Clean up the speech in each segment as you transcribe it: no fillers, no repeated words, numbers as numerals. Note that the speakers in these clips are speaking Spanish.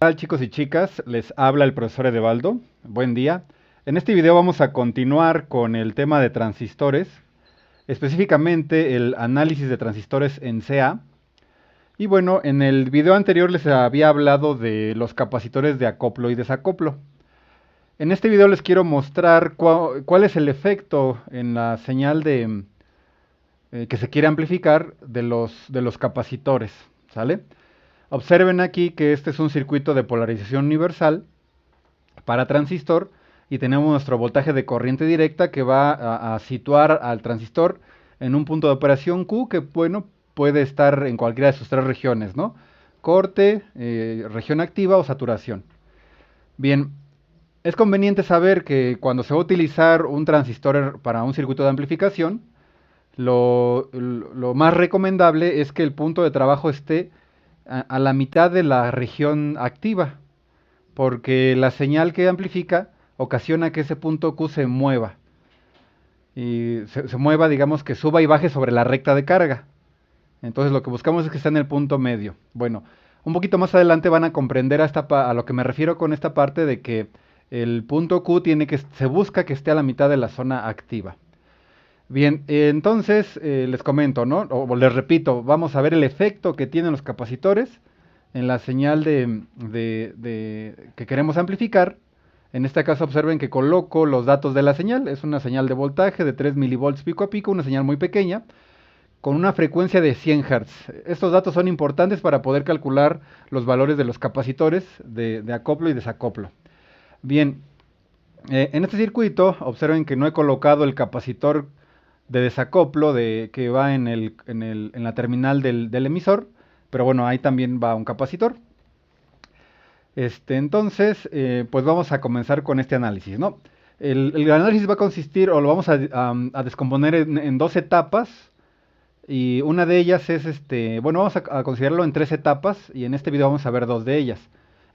Hola chicos y chicas, les habla el profesor Edebaldo. Buen día. En este video vamos a continuar con el tema de transistores, específicamente el análisis de transistores en CA. Y bueno, en el video anterior les había hablado de los capacitores de acoplo y desacoplo. En este video les quiero mostrar cuál es el efecto en la señal que se quiere amplificar de los capacitores, ¿sale? Observen aquí que este es un circuito de polarización universal para transistor y tenemos nuestro voltaje de corriente directa que va a situar al transistor en un punto de operación Q que, bueno, puede estar en cualquiera de sus tres regiones, ¿no? Corte, región activa o saturación. Bien, es conveniente saber que cuando se va a utilizar un transistor para un circuito de amplificación, lo más recomendable es que el punto de trabajo esté a la mitad de la región activa, porque la señal que amplifica ocasiona que ese punto Q se mueva. Y se mueva, digamos, que suba y baje sobre la recta de carga. Entonces lo que buscamos es que esté en el punto medio. Bueno, un poquito más adelante van a comprender a lo que me refiero con esta parte de que el punto Q se busca que esté a la mitad de la zona activa. Bien, entonces les comento, ¿no? O les repito, vamos a ver el efecto que tienen los capacitores en la señal que queremos amplificar. En este caso observen que coloco los datos de la señal. Es una señal de voltaje de 3 milivolts pico a pico, una señal muy pequeña, con una frecuencia de 100 Hz. Estos datos son importantes para poder calcular los valores de los capacitores de acoplo y desacoplo. Bien, en este circuito observen que no he colocado el capacitor de desacoplo que va en la terminal del emisor, pero bueno, ahí también va un capacitor. Entonces, pues vamos a comenzar con este análisis, ¿no? El análisis va a consistir, o lo vamos a descomponer en dos etapas, y una de ellas es, bueno, vamos a considerarlo en tres etapas, y en este video vamos a ver dos de ellas.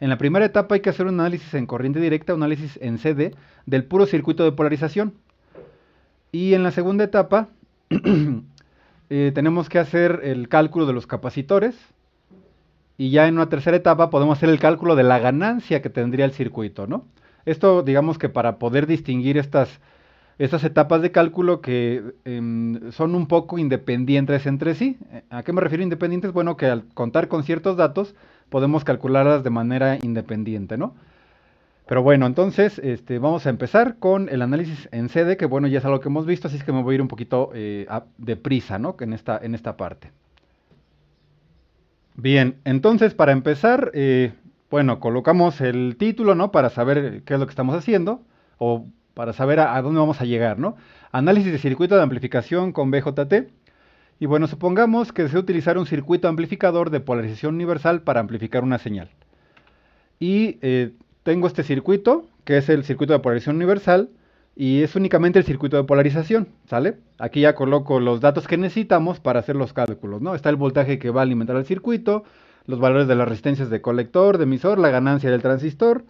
En la primera etapa hay que hacer un análisis en corriente directa, un análisis en CD, del puro circuito de polarización. Y en la segunda etapa tenemos que hacer el cálculo de los capacitores. Y ya en una tercera etapa podemos hacer el cálculo de la ganancia que tendría el circuito, ¿no? Esto, digamos que para poder distinguir estas etapas de cálculo que son un poco independientes entre sí. ¿A qué me refiero independientes? Bueno, que al contar con ciertos datos podemos calcularlas de manera independiente, ¿no? Pero bueno, entonces vamos a empezar con el análisis en CD, que bueno, ya es algo que hemos visto, así es que me voy a ir un poquito deprisa, ¿no? En esta parte. Bien, entonces para empezar, bueno, colocamos el título, ¿no? Para saber qué es lo que estamos haciendo o para saber a dónde vamos a llegar, ¿no? Análisis de circuito de amplificación con BJT. Y bueno, supongamos que deseo utilizar un circuito amplificador de polarización universal para amplificar una señal. Y tengo este circuito, que es el circuito de polarización universal, y es únicamente el circuito de polarización, ¿sale? Aquí ya coloco los datos que necesitamos para hacer los cálculos, ¿no? Está el voltaje que va a alimentar el circuito, los valores de las resistencias de colector, de emisor, la ganancia del transistor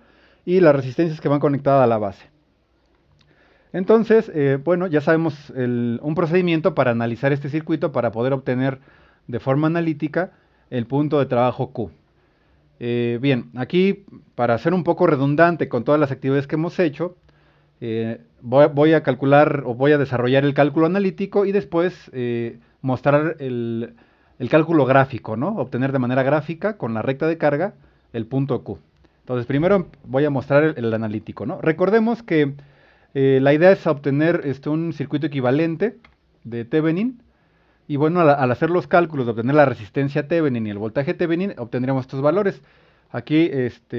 y las resistencias que van conectadas a la base. Entonces, bueno, ya sabemos un procedimiento para analizar este circuito para poder obtener de forma analítica el punto de trabajo Q. Bien, aquí para ser un poco redundante con todas las actividades que hemos hecho, voy a calcular o voy a desarrollar el cálculo analítico y después mostrar el cálculo gráfico, ¿no? Obtener de manera gráfica con la recta de carga el punto Q. Entonces primero voy a mostrar el analítico, ¿no? Recordemos que la idea es obtener un circuito equivalente de Thevenin. Y bueno, al hacer los cálculos de obtener la resistencia Thevenin y el voltaje Thevenin, obtendremos estos valores. Aquí,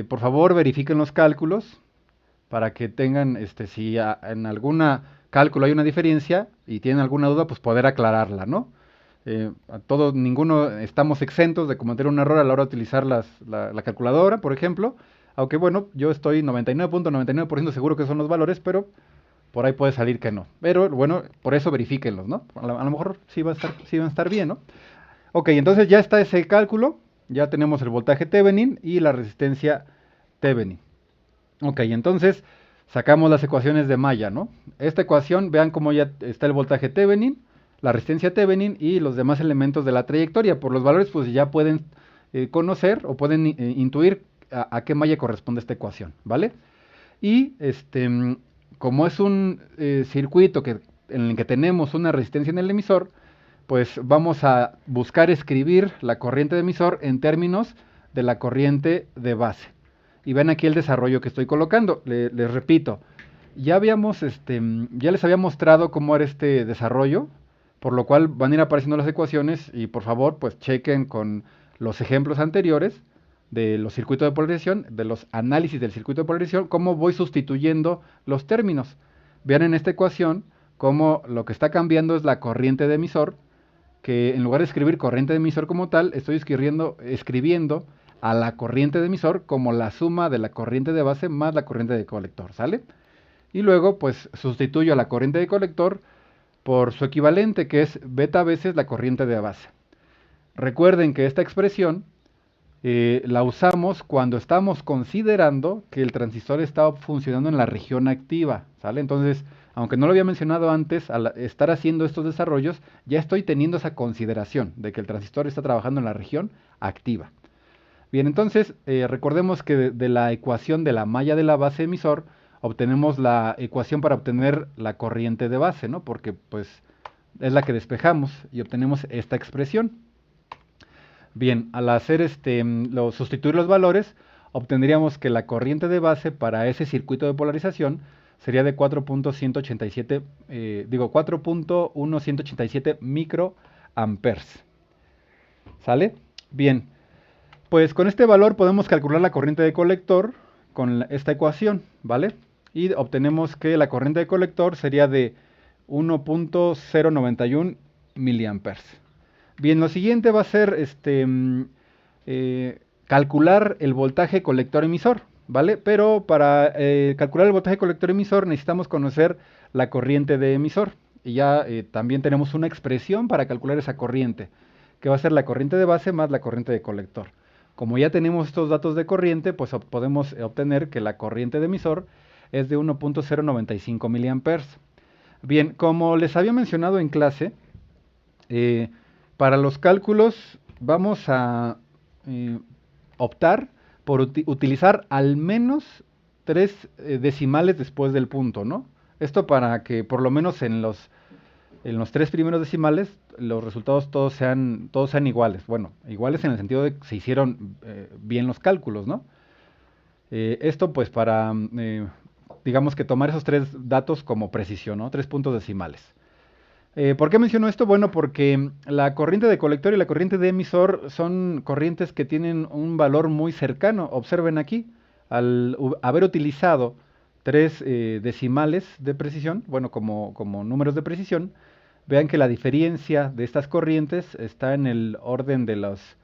por favor, verifiquen los cálculos para que tengan, si en alguna cálculo hay una diferencia y tienen alguna duda, pues poder aclararla, ¿no? Ninguno estamos exentos de cometer un error a la hora de utilizar la calculadora, por ejemplo. Aunque bueno, yo estoy 99.99% seguro que son los valores, pero por ahí puede salir que no. Pero bueno, por eso verifíquenlos, ¿no? A lo mejor sí van a estar bien, ¿no? Ok, entonces ya está ese cálculo. Ya tenemos el voltaje Thevenin y la resistencia Thevenin. Ok, entonces sacamos las ecuaciones de Maya, ¿no? Esta ecuación, vean cómo ya está el voltaje Thevenin, la resistencia Thevenin y los demás elementos de la trayectoria. Por los valores, pues ya pueden conocer o pueden intuir a qué malla corresponde esta ecuación, ¿vale? Y como es un circuito en el que tenemos una resistencia en el emisor, pues vamos a buscar escribir la corriente de emisor en términos de la corriente de base. Y ven aquí el desarrollo que estoy colocando. Les repito, ya les había mostrado cómo era este desarrollo, por lo cual van a ir apareciendo las ecuaciones y por favor, pues chequen con los ejemplos anteriores de los circuitos de polarización, de los análisis del circuito de polarización, cómo voy sustituyendo los términos. Vean en esta ecuación cómo lo que está cambiando es la corriente de emisor, que en lugar de escribir corriente de emisor como tal, estoy escribiendo a la corriente de emisor como la suma de la corriente de base más la corriente de colector, ¿sale? Y luego pues sustituyo a la corriente de colector por su equivalente, que es beta veces la corriente de base. Recuerden que esta expresión la usamos cuando estamos considerando que el transistor está funcionando en la región activa, ¿sale? Entonces, aunque no lo había mencionado antes, al estar haciendo estos desarrollos, ya estoy teniendo esa consideración de que el transistor está trabajando en la región activa. Bien, entonces, recordemos que de la ecuación de la malla de la base emisor, obtenemos la ecuación para obtener la corriente de base, ¿no? Porque, pues, es la que despejamos y obtenemos esta expresión. Bien, al hacer sustituir los valores, obtendríamos que la corriente de base para ese circuito de polarización sería de 4.187 microamperes. ¿Sale? Bien, pues con este valor podemos calcular la corriente de colector con esta ecuación, ¿vale? Y obtenemos que la corriente de colector sería de 1.091 miliamperes. Bien, lo siguiente va a ser calcular el voltaje colector emisor, ¿vale? Pero para calcular el voltaje colector emisor necesitamos conocer la corriente de emisor. Y ya también tenemos una expresión para calcular esa corriente, que va a ser la corriente de base más la corriente de colector. Como ya tenemos estos datos de corriente, pues podemos obtener que la corriente de emisor es de 1.095 miliamperes. Bien, como les había mencionado en clase, para los cálculos vamos a optar por utilizar al menos 3 decimales después del punto, ¿no? Esto para que por lo menos en los 3 primeros decimales los resultados todos sean iguales. Bueno, iguales en el sentido de que se hicieron bien los cálculos, ¿no? Esto pues para, digamos que tomar esos 3 datos como precisión, ¿no? 3 puntos decimales. ¿Por qué menciono esto? Bueno, porque la corriente de colector y la corriente de emisor son corrientes que tienen un valor muy cercano. Observen aquí, al haber utilizado 3 decimales de precisión, bueno, como números de precisión, vean que la diferencia de estas corrientes está en el orden de las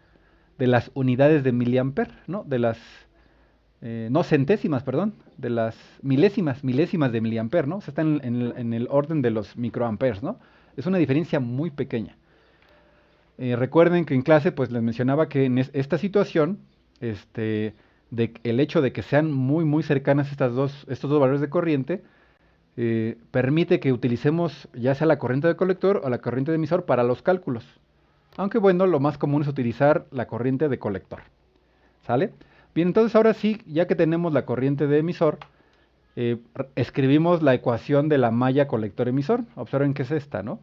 unidades de miliamper, ¿no? No centésimas, perdón, de las milésimas de miliamper, ¿no? O sea, están en el orden de los microamperes, ¿no? Es una diferencia muy pequeña. Recuerden que en clase pues les mencionaba que en esta situación, el hecho de que sean muy cercanas estos dos valores de corriente, permite que utilicemos ya sea la corriente de colector o la corriente de emisor para los cálculos. Aunque bueno, lo más común es utilizar la corriente de colector. ¿Sale? Bien, entonces ahora sí, ya que tenemos la corriente de emisor, escribimos la ecuación de la malla colector-emisor. Observen que es esta, ¿no?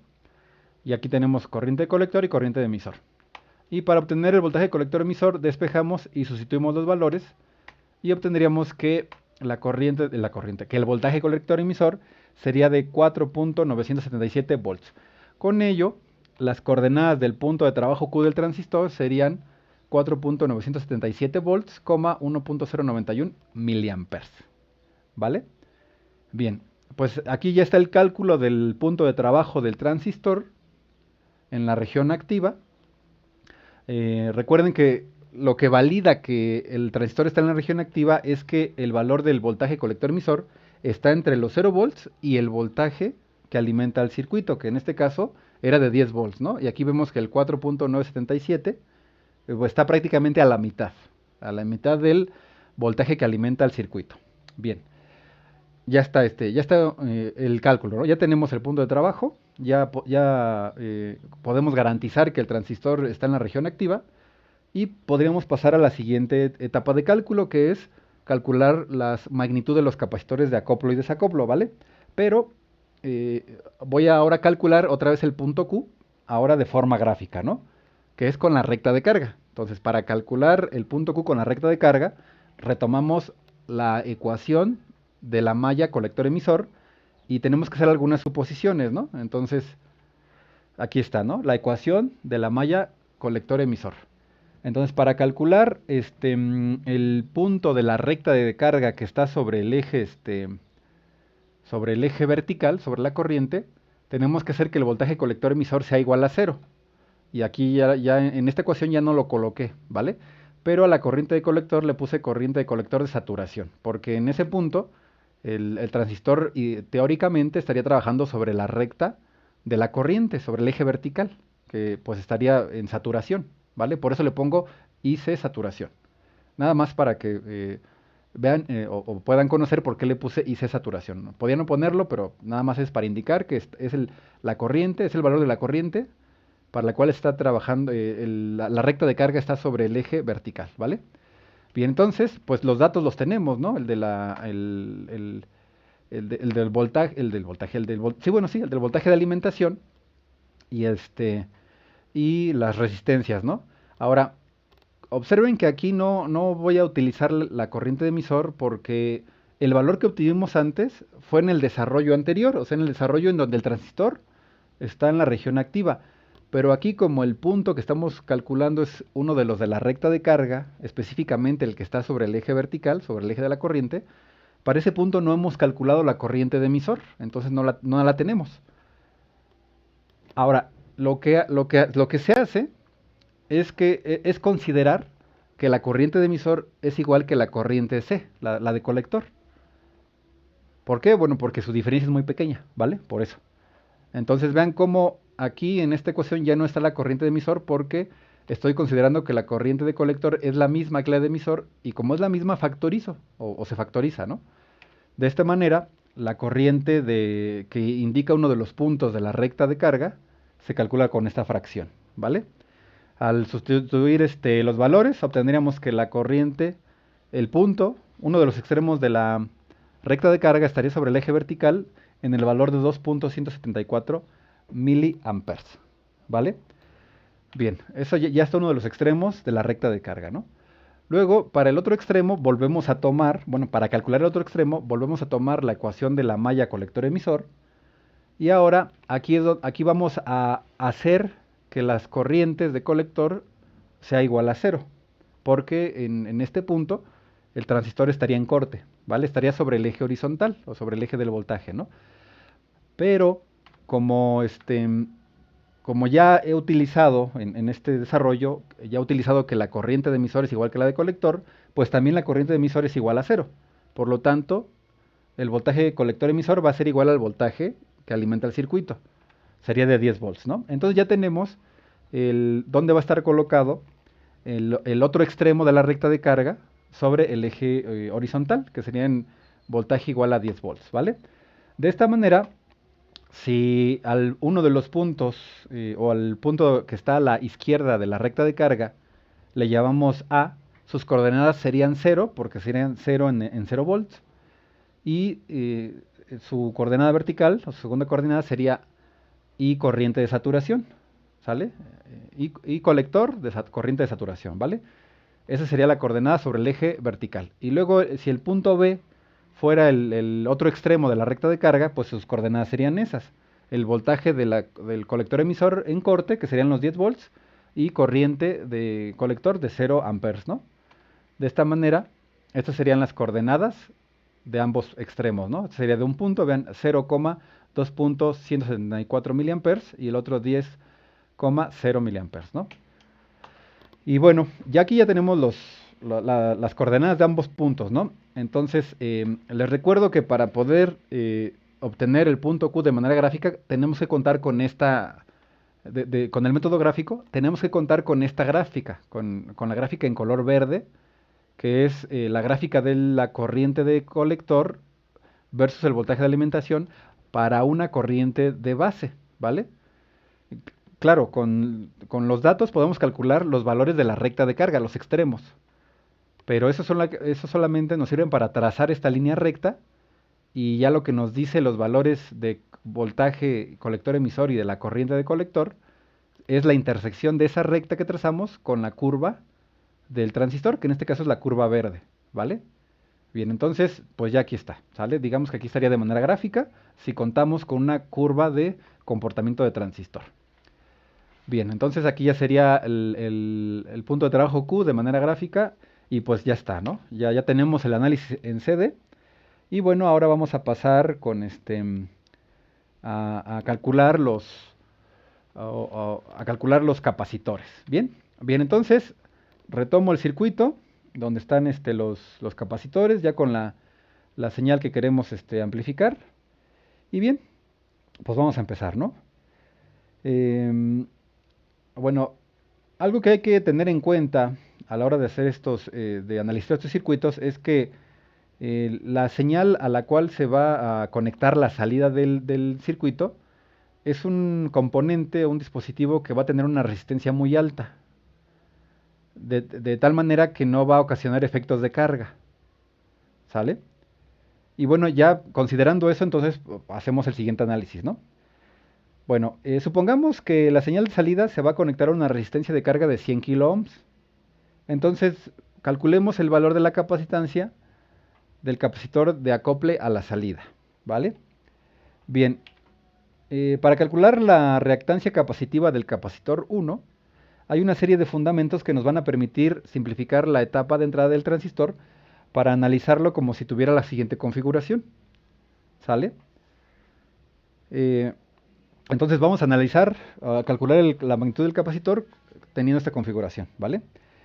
Y aquí tenemos corriente de colector y corriente de emisor. Y para obtener el voltaje colector-emisor, despejamos y sustituimos los valores y obtendríamos que que el voltaje colector-emisor sería de 4.977 volts. Con ello, las coordenadas del punto de trabajo Q del transistor serían 4.977 volts, 1.091 miliamperes. ¿Vale? Bien, pues aquí ya está el cálculo del punto de trabajo del transistor en la región activa. Recuerden que lo que valida que el transistor está en la región activa es que el valor del voltaje colector emisor está entre los 0 volts y el voltaje que alimenta al circuito, que en este caso era de 10 volts, ¿no? Y aquí vemos que el 4.977 está prácticamente a la mitad del voltaje que alimenta al circuito. Bien, ya está el cálculo, ¿no? Ya tenemos el punto de trabajo, ya podemos garantizar que el transistor está en la región activa Y podríamos pasar a la siguiente etapa de cálculo, que es calcular las magnitud de los capacitores de acoplo y desacoplo, ¿vale? Pero voy a ahora calcular otra vez el punto Q, ahora de forma gráfica, ¿no? Que es con la recta de carga. Entonces, para calcular el punto Q con la recta de carga, retomamos la ecuación de la malla colector emisor y tenemos que hacer algunas suposiciones, ¿no? Entonces, aquí está, ¿no? La ecuación de la malla colector emisor. Entonces, para calcular el punto de la recta de carga que está sobre el eje vertical, sobre la corriente, tenemos que hacer que el voltaje colector emisor sea igual a cero. Y aquí ya en esta ecuación ya no lo coloqué, ¿vale? Pero a la corriente de colector le puse corriente de colector de saturación, porque en ese punto el transistor teóricamente estaría trabajando sobre la recta de la corriente, sobre el eje vertical, que pues estaría en saturación, ¿vale? Por eso le pongo IC saturación. Nada más para que vean o puedan conocer por qué le puse IC saturación, ¿no? Podía no ponerlo, pero nada más es para indicar que es la corriente, es el valor de la corriente para la cual está trabajando, la recta de carga está sobre el eje vertical, ¿vale? Bien, entonces, pues los datos los tenemos, ¿no? El del voltaje, sí, bueno, sí, el del voltaje de alimentación y y las resistencias, ¿no? Ahora, observen que aquí no voy a utilizar la corriente de emisor porque el valor que obtuvimos antes fue en el desarrollo anterior, o sea, en el desarrollo en donde el transistor está en la región activa. Pero aquí como el punto que estamos calculando es uno de los de la recta de carga, específicamente el que está sobre el eje vertical, sobre el eje de la corriente, para ese punto no hemos calculado la corriente de emisor, entonces no la tenemos. Ahora, lo que se hace es que es considerar que la corriente de emisor es igual que la corriente C, la de colector. ¿Por qué? Bueno, porque su diferencia es muy pequeña, ¿vale? Por eso. Entonces vean cómo aquí en esta ecuación ya no está la corriente de emisor porque estoy considerando que la corriente de colector es la misma que la de emisor y como es la misma factorizo o se factoriza, ¿no? De esta manera, la corriente que indica uno de los puntos de la recta de carga se calcula con esta fracción, ¿vale? Al sustituir los valores, obtendríamos que la corriente, el punto, uno de los extremos de la recta de carga estaría sobre el eje vertical en el valor de 2.174 miliamperes, ¿vale? Bien, eso ya está uno de los extremos de la recta de carga, ¿no? Luego, para el otro extremo, volvemos a tomar, bueno, para calcular el otro extremo, volvemos a tomar la ecuación de la malla colector-emisor. Y ahora, aquí vamos a hacer que las corrientes de colector sea igual a cero. Porque en este punto, el transistor estaría en corte, ¿vale? Estaría sobre el eje horizontal o sobre el eje del voltaje, ¿no? Pero como como ya he utilizado en este desarrollo, ya he utilizado que la corriente de emisor es igual que la de colector, pues también la corriente de emisor es igual a cero. Por lo tanto, el voltaje colector-emisor va a ser igual al voltaje que alimenta el circuito. Sería de 10 volts, ¿no? Entonces ya tenemos dónde va a estar colocado el otro extremo de la recta de carga sobre el eje horizontal, que sería en voltaje igual a 10 volts, ¿vale? De esta manera, si al uno de los puntos o al punto que está a la izquierda de la recta de carga le llamamos A, sus coordenadas serían 0 porque serían 0 en 0 volts y su coordenada vertical, o su segunda coordenada sería I corriente de saturación, ¿sale? Y colector de corriente de saturación, ¿vale? Esa sería la coordenada sobre el eje vertical. Y luego, si el punto B fuera el otro extremo de la recta de carga, pues sus coordenadas serían esas. El voltaje del colector emisor en corte, que serían los 10 volts, y corriente de colector de 0 amperes, ¿no? De esta manera, estas serían las coordenadas de ambos extremos, ¿no? Sería de un punto, vean, 0,2.174 miliamperes y el otro 10,0 miliamperes, ¿no? Y bueno, ya aquí ya tenemos las coordenadas de ambos puntos, ¿no? Entonces, les recuerdo que para poder obtener el punto Q de manera gráfica, tenemos que contar con con el método gráfico, tenemos que contar con esta gráfica, con la gráfica en color verde, que es la gráfica de la corriente de colector versus el voltaje de alimentación para una corriente de base, ¿vale? claro, con los datos podemos calcular los valores de la recta de carga, los extremos. Pero eso solamente nos sirven para trazar esta línea recta y ya lo que nos dice los valores de voltaje colector emisor y de la corriente de colector es la intersección de esa recta que trazamos con la curva del transistor, que en este caso es la curva verde, ¿vale? Bien, entonces, pues ya aquí está, ¿sale? Digamos que aquí estaría de manera gráfica si contamos con una curva de comportamiento de transistor. Bien, entonces aquí ya sería el punto de trabajo Q de manera gráfica y pues ya está, ¿no? Ya tenemos el análisis en CD y bueno, ahora vamos a pasar con a calcular a calcular los capacitores. Bien, bien, entonces retomo el circuito donde están los capacitores ya con la señal que queremos amplificar. Y bien, pues vamos a empezar, ¿no? Em, bueno, algo que hay que tener en cuenta a la hora de hacer de analizar estos circuitos es que la señal a la cual se va a conectar la salida del circuito es un componente o un dispositivo que va a tener una resistencia muy alta, de tal manera que no va a ocasionar efectos de carga, ¿sale? Y bueno, ya considerando eso, entonces hacemos el siguiente análisis, ¿no? Bueno, supongamos que la señal de salida se va a conectar a una resistencia de carga de 100 kilo ohms. Entonces, calculemos el valor de la capacitancia del capacitor de acople a la salida, ¿vale? Bien, para calcular la reactancia capacitiva del capacitor 1, hay una serie de fundamentos que nos van a permitir simplificar la etapa de entrada del transistor para analizarlo como si tuviera la siguiente configuración, ¿sale? Eh, entonces vamos a analizar, a calcular la magnitud del capacitor teniendo esta configuración, ¿vale?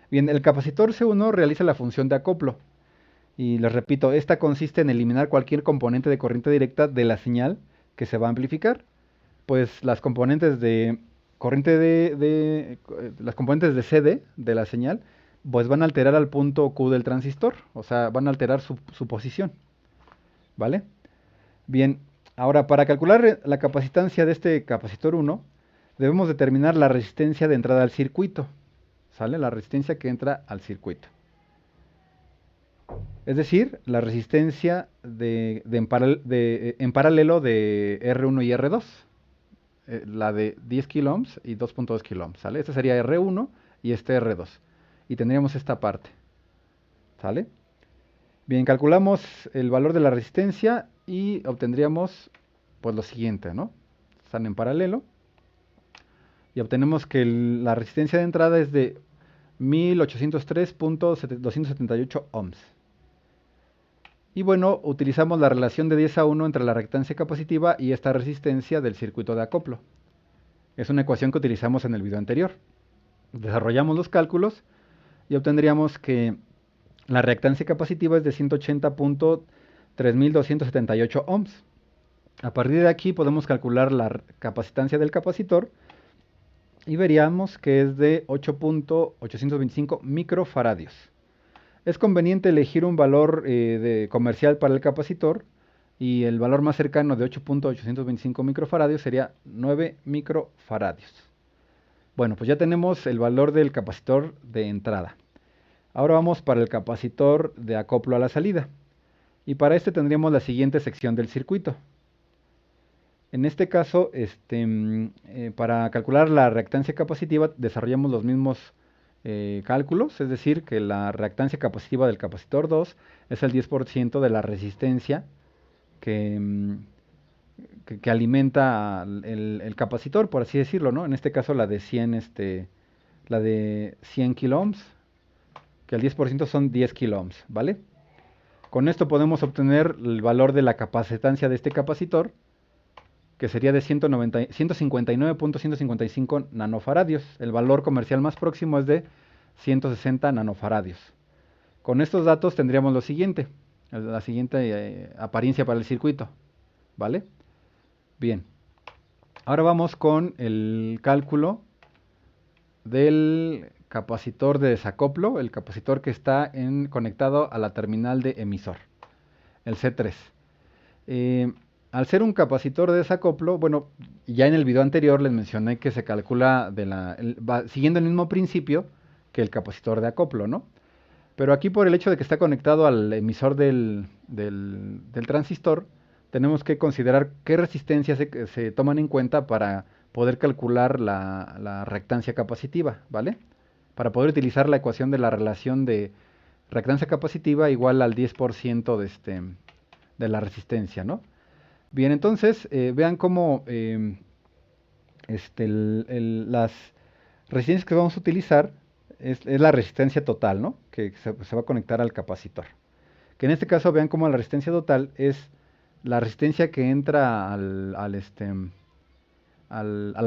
Bien, el capacitor C1 realiza la función de acoplo. Y les repito, esta consiste en eliminar cualquier componente de corriente directa de la señal que se va a amplificar. Pues las componentes de corriente las componentes de CD de la señal, pues van a alterar al punto Q del transistor, o sea, van a alterar su posición, ¿vale? Bien, ahora para calcular la capacitancia de este capacitor 1, debemos determinar la resistencia de entrada al circuito, ¿sale? La resistencia que entra al circuito. Es decir, la resistencia en paralelo de R1 y R2, la de 10 kilo ohms y 2.2 kilo ohms, ¿sale? Este sería R1 y este R2. Y tendríamos esta parte, ¿sale? Bien, calculamos el valor de la resistencia y obtendríamos pues lo siguiente, ¿no? Están en paralelo y obtenemos que la resistencia de entrada es de 1803.278 ohms. Y bueno, utilizamos la relación de 10 a 1 entre la reactancia capacitiva y esta resistencia del circuito de acoplo. Es una ecuación que utilizamos en el video anterior. Desarrollamos los cálculos y obtendríamos que la reactancia capacitiva es de 180.3278 ohms. A partir de aquí podemos calcular la capacitancia del capacitor y veríamos que es de 8.825 microfaradios. Es conveniente elegir un valor comercial para el capacitor y el valor más cercano de 8.825 microfaradios sería 9 microfaradios. Bueno, pues ya tenemos el valor del capacitor de entrada. Ahora vamos para el capacitor de acoplo a la salida. Y para este tendríamos la siguiente sección del circuito. En este caso, para calcular la reactancia capacitiva desarrollamos los mismos cálculos, es decir, que la reactancia capacitiva del capacitor 2 es el 10% de la resistencia que, que alimenta el capacitor, por así decirlo, ¿no? En este caso la de 100 kilo ohms, que el 10% son 10 kilo ohms, ¿vale? Con esto podemos obtener el valor de la capacitancia de este capacitor, que sería de 159.155 nanofaradios. El valor comercial más próximo es de 160 nanofaradios. Con estos datos tendríamos lo siguiente, la siguiente apariencia para el circuito, ¿vale? Bien, ahora vamos con el cálculo del capacitor de desacoplo, el capacitor que está conectado a la terminal de emisor, el C3. al ser un capacitor de desacoplo, bueno, ya en el video anterior les mencioné que se calcula siguiendo el mismo principio que el capacitor de acoplo, ¿no? Pero aquí por el hecho de que está conectado al emisor del transistor, tenemos que considerar qué resistencias se toman en cuenta para poder calcular la reactancia capacitiva, ¿vale? Para poder utilizar la ecuación de la relación de reactancia capacitiva igual al 10% de la resistencia, ¿no? Bien, entonces vean cómo las resistencias que vamos a utilizar es la resistencia total, ¿no? Que se va a conectar al capacitor. Que en este caso vean cómo la resistencia total es la resistencia que entra a la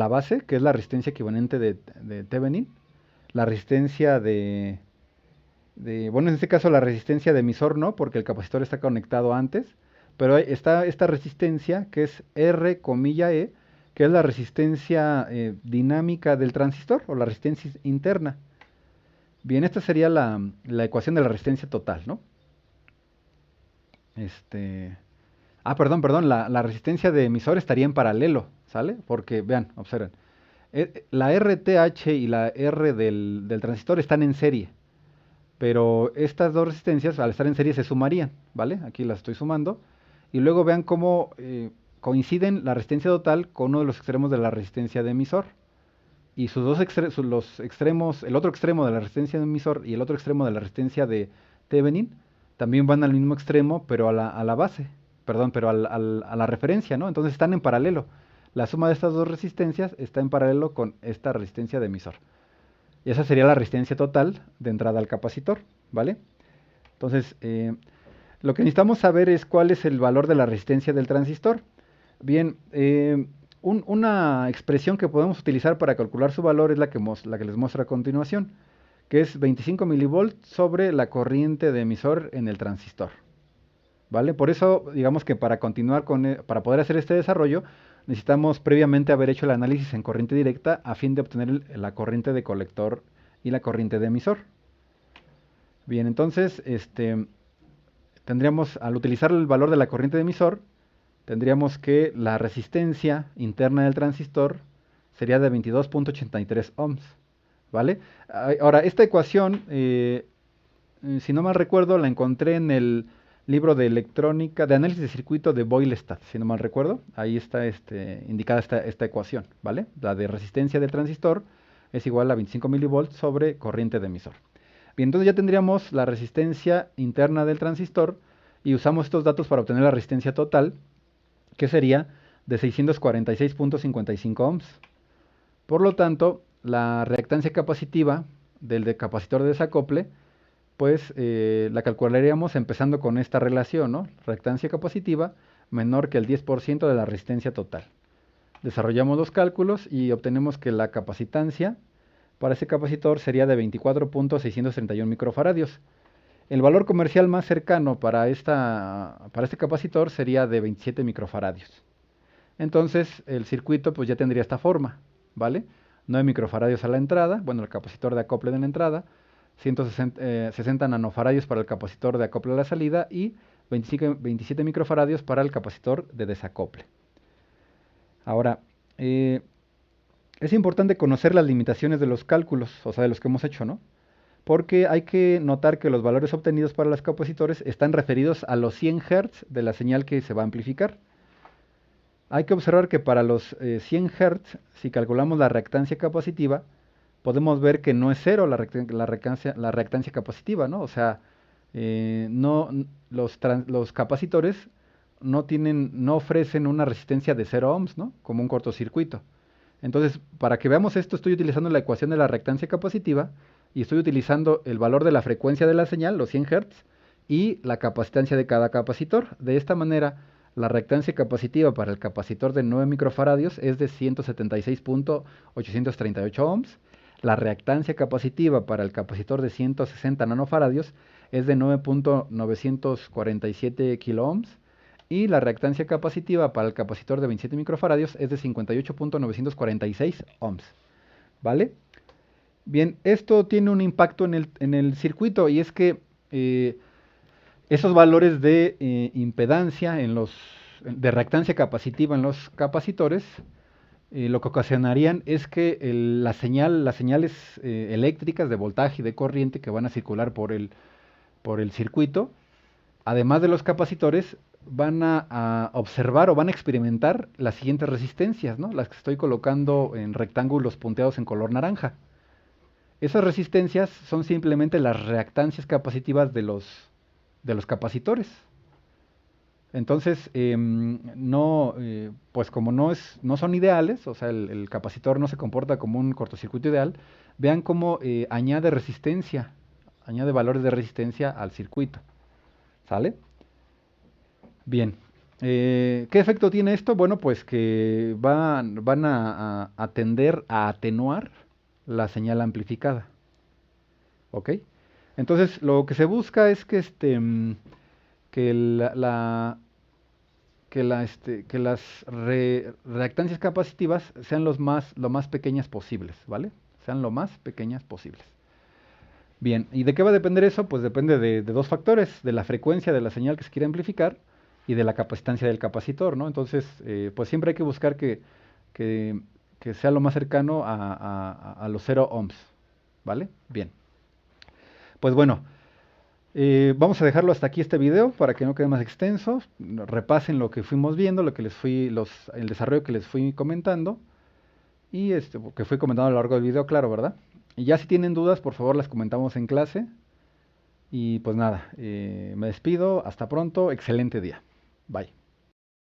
base, que es la resistencia equivalente de Thevenin, la resistencia bueno, en este caso la resistencia de emisor no, porque el capacitor está conectado antes, pero está esta resistencia que es R, E, que es la resistencia dinámica del transistor o la resistencia interna. Bien, esta sería la ecuación de la resistencia total, ¿no? Perdón, la resistencia de emisor estaría en paralelo, ¿sale? Porque, vean, observen, la RTH y la R del transistor están en serie, pero estas dos resistencias, al estar en serie, se sumarían, ¿vale? Aquí las estoy sumando, y luego vean cómo coinciden la resistencia total con uno de los extremos de la resistencia de emisor. Y los extremos, el otro extremo de la resistencia de emisor y el otro extremo de la resistencia de Thevenin también van al mismo extremo, pero a la base, perdón, pero a la referencia, ¿no? Entonces están en paralelo. La suma de estas dos resistencias está en paralelo con esta resistencia de emisor. Y esa sería la resistencia total de entrada al capacitor, ¿vale? Entonces, lo que necesitamos saber es cuál es el valor de la resistencia del transistor. Bien, una expresión que podemos utilizar para calcular su valor es la que les muestro a continuación, que es 25 milivolts sobre la corriente de emisor en el transistor. ¿Vale? Por eso, digamos que para continuar para poder hacer este desarrollo, necesitamos previamente haber hecho el análisis en corriente directa a fin de obtener la corriente de colector y la corriente de emisor. Bien, entonces, tendríamos, al utilizar el valor de la corriente de emisor, tendríamos que la resistencia interna del transistor sería de 22.83 ohms, ¿vale? Ahora, esta ecuación, si no mal recuerdo, la encontré en el libro de electrónica, de análisis de circuito de Boylestad, si no mal recuerdo. Ahí está indicada esta ecuación, ¿vale? La de resistencia del transistor es igual a 25 milivolts sobre corriente de emisor. Bien, entonces ya tendríamos la resistencia interna del transistor y usamos estos datos para obtener la resistencia total, que sería de 646.55 ohms. Por lo tanto, la reactancia capacitiva del capacitor de desacople, pues la calcularíamos empezando con esta relación, ¿no? Reactancia capacitiva menor que el 10% de la resistencia total. Desarrollamos los cálculos y obtenemos que la capacitancia para ese capacitor sería de 24.631 microfaradios. El valor comercial más cercano para este capacitor sería de 27 microfaradios. Entonces el circuito pues ya tendría esta forma, ¿vale? 9 microfaradios a la entrada, bueno, el capacitor de acople de la entrada, 160 nanofaradios para el capacitor de acople de la salida y 27 microfaradios para el capacitor de desacople. Ahora, es importante conocer las limitaciones de los cálculos, o sea, de los que hemos hecho, ¿no? Porque hay que notar que los valores obtenidos para los capacitores están referidos a los 100 Hz de la señal que se va a amplificar. Hay que observar que para los 100 Hz, si calculamos la reactancia capacitiva, podemos ver que no es cero la reactancia capacitiva, ¿no? O sea, los capacitores no ofrecen una resistencia de 0 ohms, ¿no? Como un cortocircuito. Entonces, para que veamos esto, estoy utilizando la ecuación de la reactancia capacitiva y estoy utilizando el valor de la frecuencia de la señal, los 100 Hz, y la capacitancia de cada capacitor. De esta manera, la reactancia capacitiva para el capacitor de 9 microfaradios es de 176.838 ohms. La reactancia capacitiva para el capacitor de 160 nanofaradios es de 9.947 kiloohms. Y la reactancia capacitiva para el capacitor de 27 microfaradios es de 58.946 ohms. ¿Vale? Bien, esto tiene un impacto en el circuito y es que esos valores de impedancia en los de reactancia capacitiva en los capacitores, lo que ocasionarían es que las señales eléctricas de voltaje y de corriente que van a circular por el circuito, además de los capacitores, van a observar o van a experimentar las siguientes resistencias, ¿no? Las que estoy colocando en rectángulos punteados en color naranja. Esas resistencias son simplemente las reactancias capacitivas de los capacitores. Entonces, no, pues como no son ideales, o sea, el capacitor no se comporta como un cortocircuito ideal, vean cómo añade resistencia, añade valores de resistencia al circuito. ¿Sale? Bien. ¿Qué efecto tiene esto? Bueno, pues que van a tender a atenuar la señal amplificada. ¿Ok? Entonces, lo que se busca es que, que, que las reactancias capacitivas sean lo más pequeñas posibles, ¿vale? Sean lo más pequeñas posibles. Bien, ¿y de qué va a depender eso? Pues depende de dos factores, de la frecuencia de la señal que se quiere amplificar y de la capacitancia del capacitor, ¿no? Entonces, pues siempre hay que buscar que, que sea lo más cercano a los 0 ohms, ¿vale? Bien, pues bueno, vamos a dejarlo hasta aquí este video para que no quede más extenso. Repasen lo que fuimos viendo, lo que el desarrollo que les fui comentando y que fui comentando a lo largo del video, claro, ¿verdad? Y ya si tienen dudas, por favor las comentamos en clase. Y pues nada, me despido, hasta pronto, excelente día. Bye.